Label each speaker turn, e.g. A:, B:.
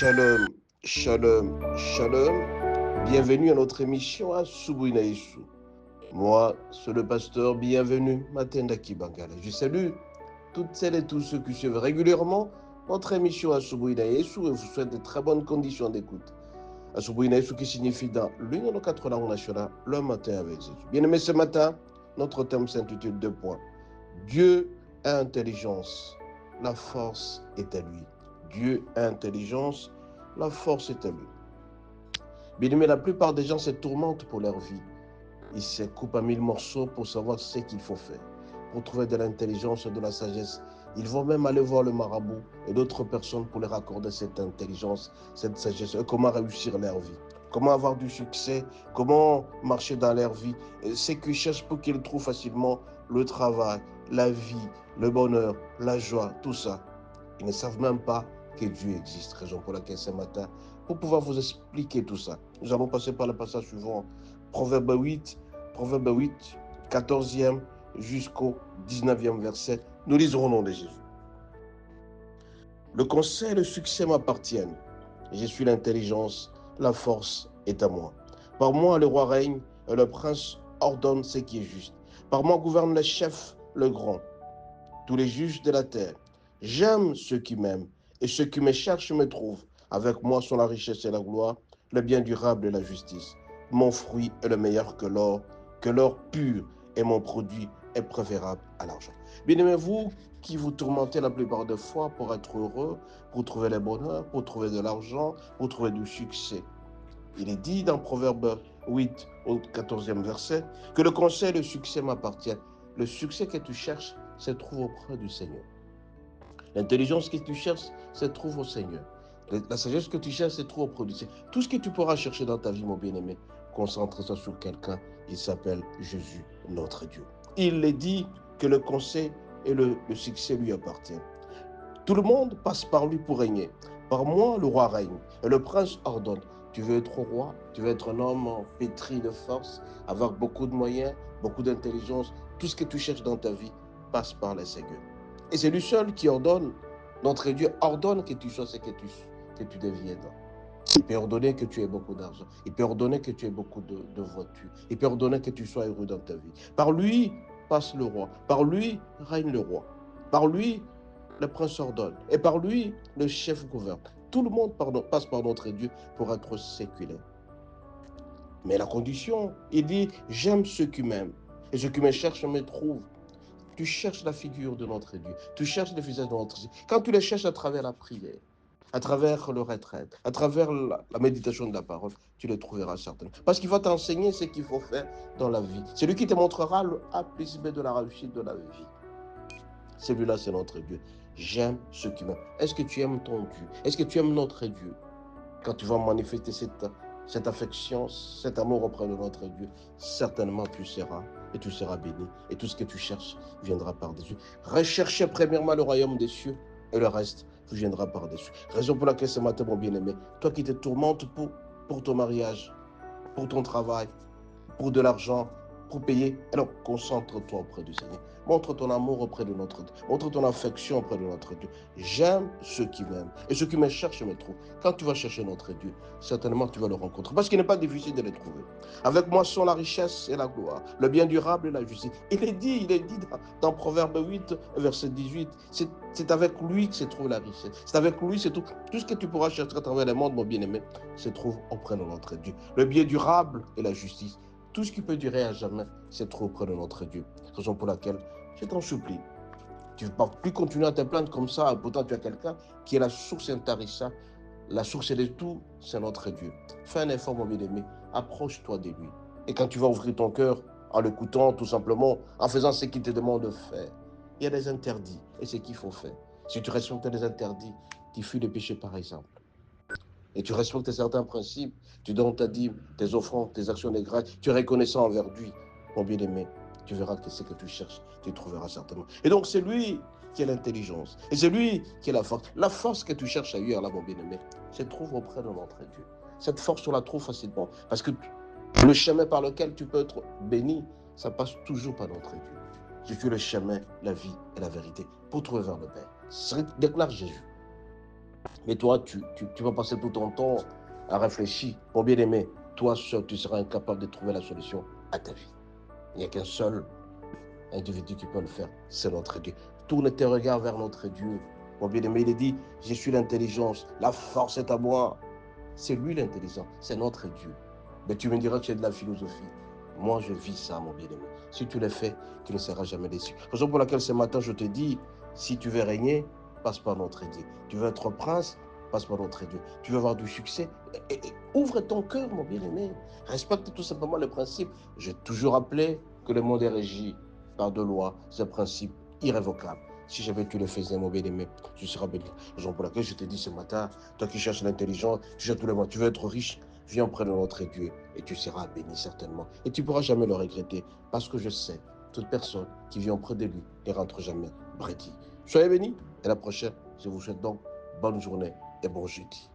A: Shalom, shalom, shalom. Bienvenue à notre émission à Subouina Yesu. Moi, c'est le pasteur bienvenu, Matenda Kibangala. Je salue toutes celles et tous ceux qui suivent régulièrement notre émission à Subouina Yesu et vous souhaite de très bonnes conditions d'écoute. À Subouina Yesu qui signifie dans l'une de nos quatre langues nationales, le matin avec Jésus. Bien-aimés, ce matin, notre thème s'intitule 2 points. Dieu a intelligence, la force est à lui. Dieu a intelligence, la force est à lui. Bien-aimé, la plupart des gens se tourmentent pour leur vie. Ils se coupent à 1000 morceaux pour savoir ce qu'il faut faire. Pour trouver de l'intelligence et de la sagesse, ils vont même aller voir le marabout et d'autres personnes pour leur accorder cette intelligence, cette sagesse, et comment réussir leur vie. Comment avoir du succès, comment marcher dans leur vie. Ce qu'ils cherchent pour qu'ils trouvent facilement le travail, la vie, le bonheur, la joie, tout ça. Ils ne savent même pas que Dieu existe, raison pour laquelle ce matin, pour pouvoir vous expliquer tout ça, nous allons passer par le passage suivant, Proverbe 8, 14e jusqu'au 19e verset. Nous lisons au nom de Jésus. Le conseil et le succès m'appartiennent. Je suis l'intelligence, la force est à moi. Par moi, le roi règne et le prince ordonne ce qui est juste. Par moi gouverne le chef, le grand, tous les juges de la terre. J'aime ceux qui m'aiment, et ceux qui me cherchent me trouvent. Avec moi sont la richesse et la gloire, le bien durable et la justice. Mon fruit est le meilleur que l'or pur, et mon produit est préférable à l'argent. Bien-aimés, vous qui vous tourmentez la plupart des fois pour être heureux, pour trouver le bonheur, pour trouver de l'argent, pour trouver du succès. Il est dit dans Proverbe 8 au 14e verset que le conseil et le succès m'appartiennent. Le succès que tu cherches se trouve auprès du Seigneur. L'intelligence que tu cherches se trouve au Seigneur. La sagesse que tu cherches se trouve auprès du Seigneur. Tout ce que tu pourras chercher dans ta vie, mon bien-aimé, concentre ça sur quelqu'un. Il s'appelle Jésus, notre Dieu. Il est dit que le conseil et le succès lui appartiennent. Tout le monde passe par lui pour régner. Par moi, le roi règne et le prince ordonne. Tu veux être roi, tu veux être un homme pétri de force, avoir beaucoup de moyens, beaucoup d'intelligence. Tout ce que tu cherches dans ta vie passe par le Seigneur. Et c'est lui seul qui ordonne, notre Dieu ordonne que tu sois ce que tu deviennes. Il peut ordonner que tu aies beaucoup d'argent. Il peut ordonner que tu aies beaucoup de voitures. Il peut ordonner que tu sois heureux dans ta vie. Par lui passe le roi. Par lui règne le roi. Par lui, le prince ordonne. Et par lui, le chef gouverne. Tout le monde passe par notre Dieu pour être séculaire. Mais la condition, il dit, j'aime ceux qui m'aiment. Et ceux qui me cherchent me trouvent. Tu cherches la figure de notre Dieu. Tu cherches le visage de notre Dieu. Quand tu les cherches à travers la prière, à travers le retraite, à travers la méditation de la parole, tu les trouveras certainement. Parce qu'il va t'enseigner ce qu'il faut faire dans la vie. C'est lui qui te montrera le A plus B de la réussite de la vie. Celui-là, c'est notre Dieu. J'aime ceux qui m'aiment. Est-ce que tu aimes ton Dieu? Est-ce que tu aimes notre Dieu? Quand tu vas manifester cette affection, cet amour auprès de notre Dieu, certainement tu seras et tu seras béni. Et tout ce que tu cherches viendra par-dessus. Recherchez premièrement le royaume des cieux et le reste viendra par-dessus. Raison pour laquelle ce matin, mon bien-aimé, toi qui te tourmentes pour ton mariage, pour ton travail, pour de l'argent, pour payer, alors concentre-toi auprès du Seigneur. Montre ton amour auprès de notre Dieu. Montre ton affection auprès de notre Dieu. J'aime ceux qui m'aiment. Et ceux qui me cherchent me trouvent. Quand tu vas chercher notre Dieu, certainement tu vas le rencontrer. Parce qu'il n'est pas difficile de le trouver. Avec moi sont la richesse et la gloire, le bien durable et la justice. Il est dit dans Proverbe 8, verset 18, c'est avec lui que se trouve la richesse. C'est avec lui, c'est tout. Tout ce que tu pourras chercher à travers le monde, mon bien-aimé, se trouve auprès de notre Dieu. Le bien durable et la justice. Tout ce qui peut durer à jamais, c'est trop auprès de notre Dieu. Raison pour laquelle je t'en supplie. Tu ne vas plus continuer à te plaindre comme ça. Pourtant, tu as quelqu'un qui est la source intarissable. La source de tout, c'est notre Dieu. Fais un effort, mon bien-aimé. Approche-toi de lui. Et quand tu vas ouvrir ton cœur en l'écoutant, tout simplement, en faisant ce qu'il te demande de faire, il y a des interdits. Et c'est ce qu'il faut faire. Si tu respectes les interdits, tu fuis le péché, par exemple. Et tu respectes certains principes, tu donnes ta dîme, tes offrandes, tes actions de grâce, tu es reconnaissant envers lui, mon bien-aimé, tu verras que ce que tu cherches, tu trouveras certainement. Et donc c'est lui qui a l'intelligence, et c'est lui qui a la force. La force que tu cherches ailleurs, là, mon bien-aimé, se trouve auprès de notre Dieu. Cette force, on la trouve facilement, parce que le chemin par lequel tu peux être béni, ça passe toujours par notre Dieu. Je suis le chemin, la vie et la vérité pour trouver vers le Père. Déclare Jésus. Mais toi, tu vas passer tout ton temps à réfléchir. Mon bien-aimé, toi seul, tu seras incapable de trouver la solution à ta vie. Il n'y a qu'un seul individu qui peut le faire, c'est notre Dieu. Tourne tes regards vers notre Dieu. Mon bien-aimé, il est dit, je suis l'intelligence, la force est à moi. C'est lui l'intelligent, c'est notre Dieu. Mais tu me diras que c'est de la philosophie. Moi, je vis ça, mon bien-aimé. Si tu le fais, tu ne seras jamais déçu. Raison pour laquelle ce matin, je te dis, si tu veux régner, passe par notre Dieu. Tu veux être prince, passe par notre Dieu. Tu veux avoir du succès, ouvre ton cœur, mon bien-aimé. Respecte tout simplement les principes. J'ai toujours rappelé que le monde est régi par deux lois, ces principes irrévocables. Si jamais tu le faisais, mon bien-aimé, tu seras béni. Raison pour laquelle je te dis ce matin, toi qui cherches l'intelligence, tu cherches tous les mois, tu veux être riche, viens auprès de notre Dieu et tu seras béni certainement. Et tu ne pourras jamais le regretter parce que je sais, toute personne qui vient auprès de lui ne rentre jamais brédie. Soyez bénis et à la prochaine, je vous souhaite donc bonne journée et bon jeudi.